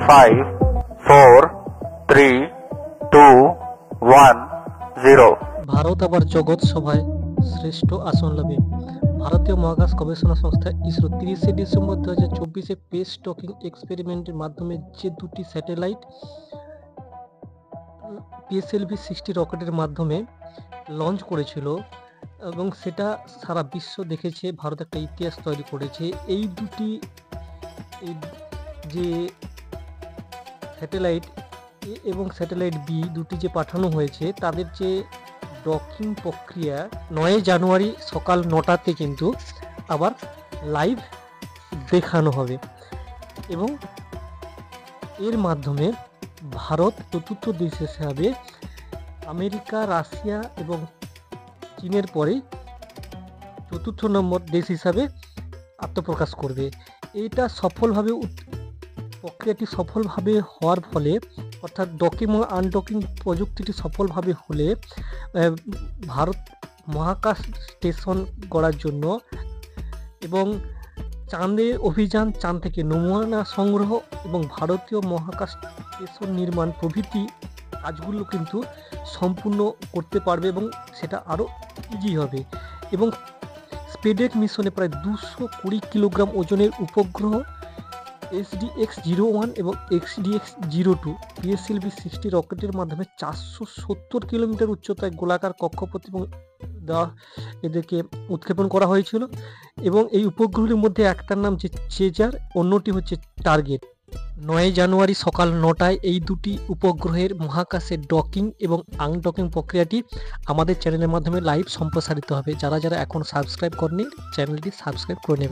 5 4 3 2 1 0। ভারত আবার জগৎ সভায় শ্রেষ্ঠ আসন লাভে। ভারতীয় মহাকাশ গবেষণা সংস্থা ইসরো 30শে ডিসেম্বর 2024 পেস টকিং এক্সপেরিমেন্টের মাধ্যমে যে দুটি স্যাটেলাইট PSLV-60 রকেটের মাধ্যমে লঞ্চ করেছিল এবং সেটা সারা বিশ্ব দেখেছে। ভারত একটা ইতিহাস তৈরি করেছে। এই দুটি যে স্যাটেলাইট এ এবং স্যাটেলাইট বি দুটি যে পাঠানো হয়েছে তাদের যে ডকিং প্রক্রিয়া 9 জানুয়ারি সকাল 9টাতে কিন্তু আবার লাইভ দেখানো হবে এবং এর মাধ্যমে ভারত চতুর্থ দেশ হিসাবে আমেরিকা, রাশিয়া এবং চীনের পরে চতুর্থ নম্বর দেশ হিসাবে আত্মপ্রকাশ করবে। এটা সফলভাবে প্রক্রিয়াটি সফলভাবে হওয়ার ফলে, অর্থাৎ ডকিং এবং আনডকিং প্রযুক্তিটি সফলভাবে হলে ভারত মহাকাশ স্টেশন গড়ার জন্য এবং চাঁদের অভিযান, চাঁদ থেকে নমুনা সংগ্রহ এবং ভারতীয় মহাকাশ স্টেশন নির্মাণ প্রভৃতি কাজগুলো কিন্তু সম্পূর্ণ করতে পারবে এবং সেটা আরও ইজি হবে। এবং স্পেডেট মিশনে প্রায় 220 কিলোগ্রাম ওজনের উপগ্রহ SDX-01 এবং XDX-02 PSLV-60 রকেটের মাধ্যমে 470 কিলোমিটার উচ্চতায় গোলাকার কক্ষপথ এবং এদেরকে উৎক্ষেপণ করা হয়েছিল। এবং এই উপগ্রহগুলির মধ্যে একটার নাম যে চেজার, অন্যটি হচ্ছে টার্গেট। 9 জানুয়ারি সকাল 9টায় এই দুটি উপগ্রহের মহাকাশে ডকিং এবং আনডকিং প্রক্রিয়াটি আমাদের চ্যানেলের মাধ্যমে লাইভ সম্প্রসারিত হবে। যারা যারা এখন সাবস্ক্রাইব করেনি চ্যানেলটি সাবস্ক্রাইব করে নেবেন।